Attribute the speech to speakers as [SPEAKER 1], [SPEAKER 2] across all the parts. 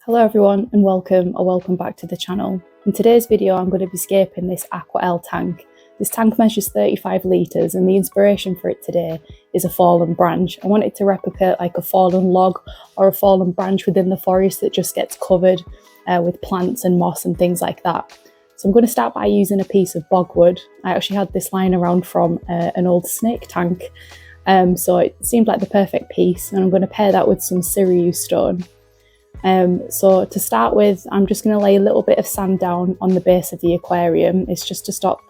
[SPEAKER 1] Hello everyone and welcome back to the channel. In today's video I'm going to be scaping this Aqua tank. This tank measures 35 litres and the inspiration for it today is a fallen branch. I wanted to replicate like a fallen log or a fallen branch within the forest that just gets covered with plants and moss and things like that. So I'm going to start by using a piece of bogwood. I actually had this lying around from an old snake tank, so it seemed like the perfect piece, and I'm going to pair that with some Sirius stone. So to start with, I'm just going to lay a little bit of sand down on the base of the aquarium. It's just to stop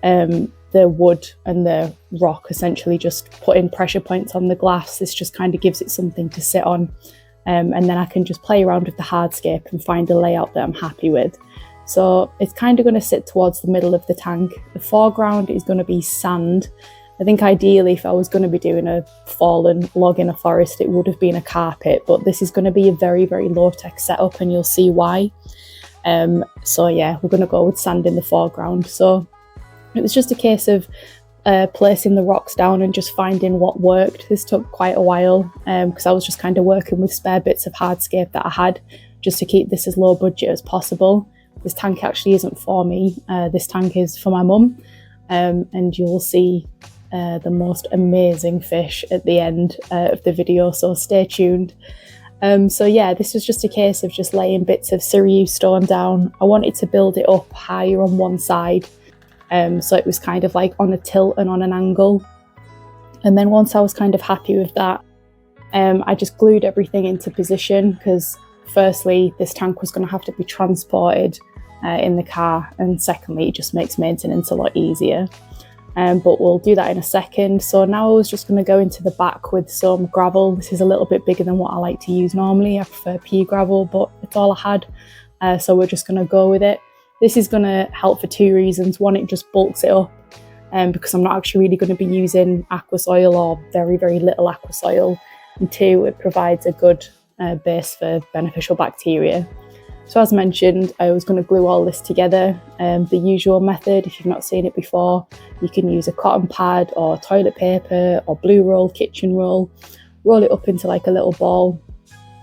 [SPEAKER 1] the wood and the rock essentially just putting pressure points on the glass. This just kind of gives it something to sit on, and then I can just play around with the hardscape and find a layout that I'm happy with. So it's kind of going to sit towards the middle of the tank. The foreground is going to be sand. I think ideally if I was going to be doing a fallen log in a forest, it would have been a carpet, but this is going to be a very, very low-tech setup and you'll see why. So yeah, we're going to go with sand in the foreground. So it was just a case of placing the rocks down and just finding what worked. This took quite a while because I was just kind of working with spare bits of hardscape that I had just to keep this as low budget as possible. This tank actually isn't for me. This tank is for my mum, and you'll see the most amazing fish at the end of the video, so stay tuned. So yeah, this was just a case of just laying bits of Sirius stone down. I wanted to build it up higher on one side, so it was kind of like on a tilt and on an angle. And then once I was kind of happy with that, I just glued everything into position because firstly, this tank was going to have to be transported in the car, and secondly, it just makes maintenance a lot easier. But we'll do that in a second. So now I was just going to go into the back with some gravel. This is a little bit bigger than what I like to use normally. I prefer pea gravel, but it's all I had. So we're just going to go with it. This is going to help for two reasons. One, it just bulks it up because I'm not actually really going to be using aqua soil or very, very little aqua soil. And two, it provides a good base for beneficial bacteria. So as mentioned, I was going to glue all this together. The usual method, if you've not seen it before, you can use a cotton pad or toilet paper or blue roll, kitchen roll it up into like a little ball,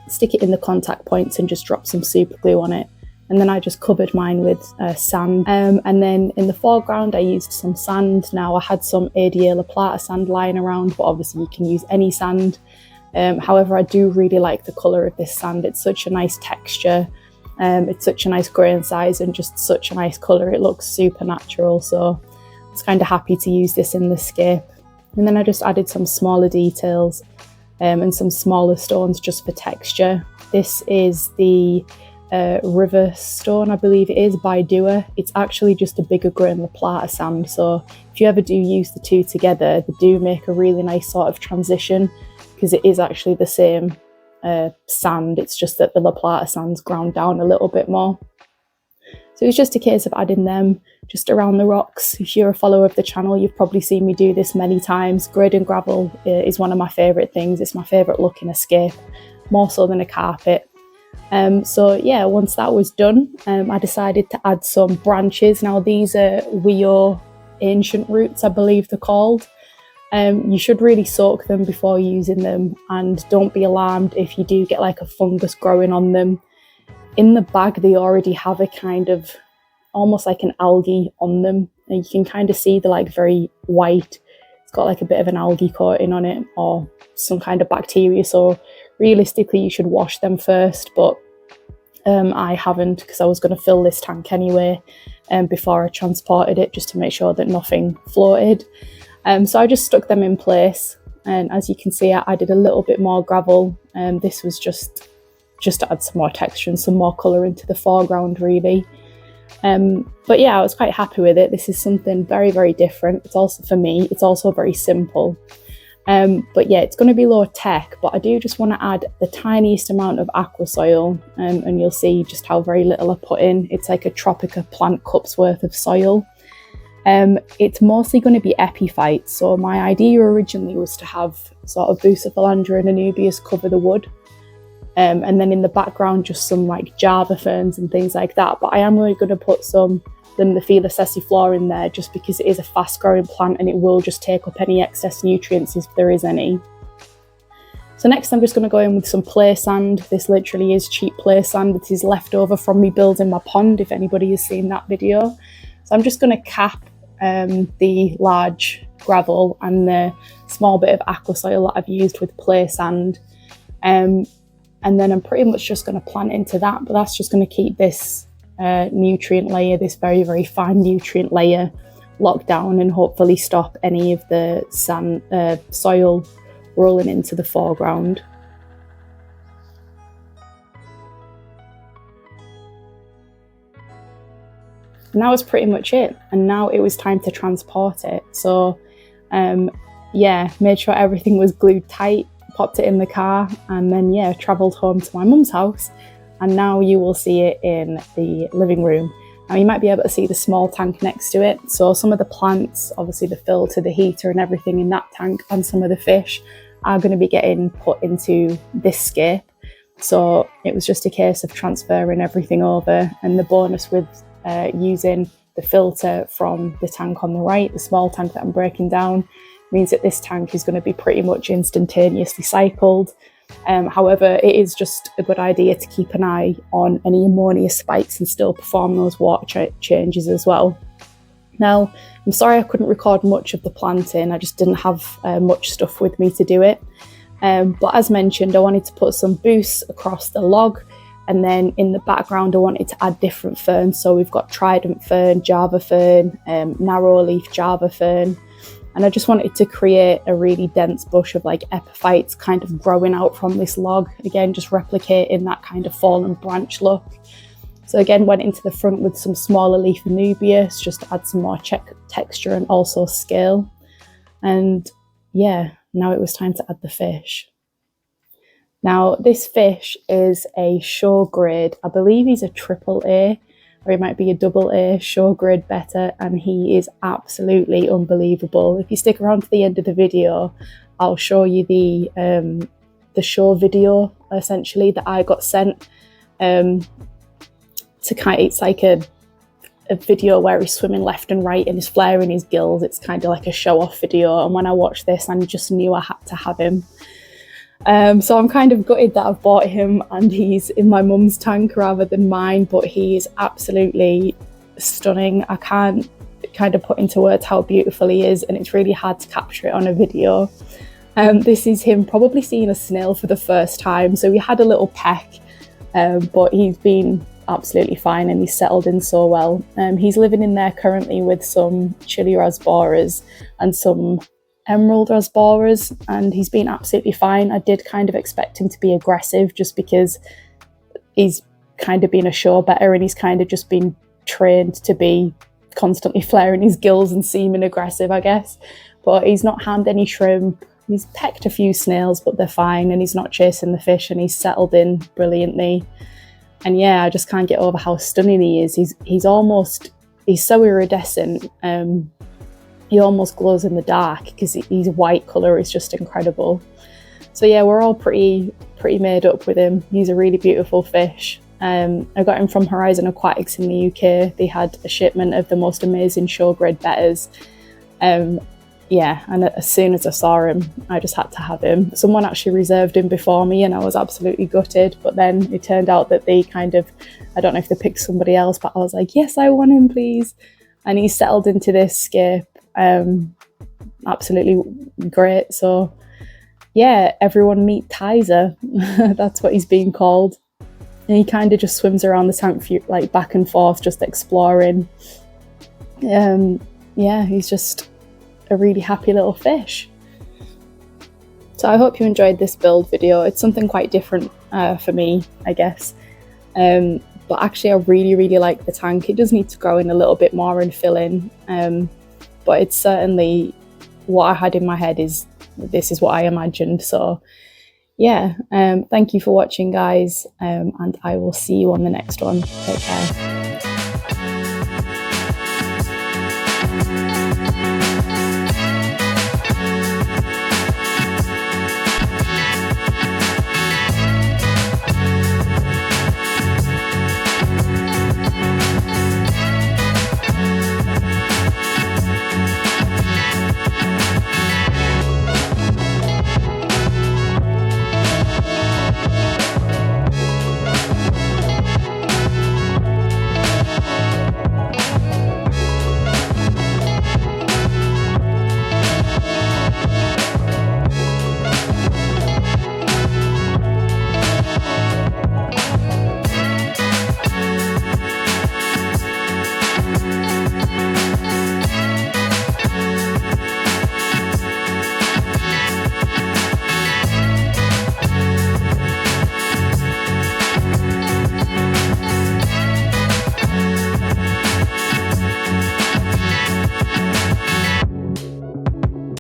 [SPEAKER 1] stick it in the contact points and just drop some super glue on it. And then I just covered mine with sand. And then in the foreground, I used some sand. Now I had some ADA La Plata sand lying around, but obviously you can use any sand. However, I do really like the colour of this sand. It's such a nice texture. It's such a nice grain size and just such a nice colour. It looks super natural, so I was kind of happy to use this in the scape. And then I just added some smaller details and some smaller stones just for texture. This is the river stone, I believe it is, by Dua. It's actually just a bigger grain La Plata sand, so if you ever do use the two together, they do make a really nice sort of transition because it is actually the same sand. It's just that the La Plata sand's ground down a little bit more. So it's just a case of adding them just around the rocks. If you're a follower of the channel, you've probably seen me do this many times. Grading gravel is one of my favourite things. It's my favourite look in a scape, more so than a carpet. So yeah, once that was done, I decided to add some branches. Now these are Wio ancient roots, I believe they're called. You should really soak them before using them, and don't be alarmed if you do get like a fungus growing on them. In the bag they already have a kind of almost like an algae on them, and you can kind of see they're like very white. It's got like a bit of an algae coating on it or some kind of bacteria, so realistically you should wash them first, but I haven't because I was going to fill this tank anyway before I transported it just to make sure that nothing floated. So I just stuck them in place, and as you can see I added a little bit more gravel, and this was just to add some more texture and some more colour into the foreground really. But yeah, I was quite happy with it. This is something very, very different. It's also, for me, it's also very simple. But yeah, it's going to be low tech, but I do just want to add the tiniest amount of aqua soil, and you'll see just how very little I put in. It's like a Tropica plant cup's worth of soil. It's mostly going to be epiphytes, so my idea originally was to have sort of Bucephalandra and Anubias cover the wood, and then in the background just some like Java ferns and things like that, but I am really going to put some Limnophila sessiflora in there just because it is a fast growing plant and it will just take up any excess nutrients if there is any. So next I'm just going to go in with some play sand. This literally is cheap play sand. This is left over from me building my pond, if anybody has seen that video. So I'm just going to cap the large gravel and the small bit of aqua soil that I've used with play sand. And then I'm pretty much just going to plant into that, but that's just going to keep this nutrient layer, this very, very fine nutrient layer, locked down and hopefully stop any of the sand, soil rolling into the foreground. And that was pretty much it. And now it was time to transport it. So yeah, made sure everything was glued tight, popped it in the car, and then yeah, travelled home to my mum's house. And now you will see it in the living room. Now you might be able to see the small tank next to it. So some of the plants, obviously the filter, the heater and everything in that tank, and some of the fish are going to be getting put into this scape. So it was just a case of transferring everything over. And the bonus with using the filter from the tank on the right, the small tank that I'm breaking down, means that this tank is going to be pretty much instantaneously cycled. However, it is just a good idea to keep an eye on any ammonia spikes and still perform those water changes as well. Now, I'm sorry I couldn't record much of the planting. I just didn't have much stuff with me to do it. But as mentioned, I wanted to put some boosts across the log, and then in the background I wanted to add different ferns. So we've got trident fern, Java fern, narrow leaf Java fern. And I just wanted to create a really dense bush of like epiphytes kind of growing out from this log. Again, just replicating that kind of fallen branch look. So again, went into the front with some smaller leaf Anubias just to add some more texture and also scale. And yeah, now it was time to add the fish. Now this fish is a show grade. I believe he's a AAA, or he might be a AA show grade betta, and he is absolutely unbelievable. If you stick around to the end of the video, I'll show you the show video essentially that I got sent. It's like a video where he's swimming left and right and he's flaring his gills. It's kind of like a show off video, and when I watched this I just knew I had to have him. So I'm kind of gutted that I've bought him and he's in my mum's tank rather than mine, but he is absolutely stunning. I can't kind of put into words how beautiful he is, and it's really hard to capture it on a video. This is him probably seeing a snail for the first time. So we had a little peck, but he's been absolutely fine and he's settled in so well. He's living in there currently with some chili rasboras and some emerald rasboras, and he's been absolutely fine. I did kind of expect him to be aggressive just because he's kind of been a show better and he's kind of just been trained to be constantly flaring his gills and seeming aggressive, I guess. But he's not harmed any shrimp. He's pecked a few snails, but they're fine, and he's not chasing the fish, and he's settled in brilliantly. And yeah, I just can't get over how stunning he is. He's so iridescent. He almost glows in the dark because his white colour is just incredible. So yeah, we're all pretty made up with him. He's a really beautiful fish. I got him from Horizon Aquatics in the UK. They had a shipment of the most amazing show grade bettas. Yeah, and as soon as I saw him, I just had to have him. Someone actually reserved him before me and I was absolutely gutted, but then it turned out that they kind of, I don't know if they picked somebody else, but I was like, yes, I want him, please. And he settled into this scape. Absolutely great. So yeah, everyone meet Tizer. That's what he's being called. And he kind of just swims around the tank like back and forth, just exploring. Yeah, he's just a really happy little fish. So I hope you enjoyed this build video. It's something quite different for me, I guess. But actually I really like the tank. It does need to grow in a little bit more and fill in. But it's certainly what I had in my head is this is what I imagined. So yeah, thank you for watching, guys, and I will see you on the next one. Take care.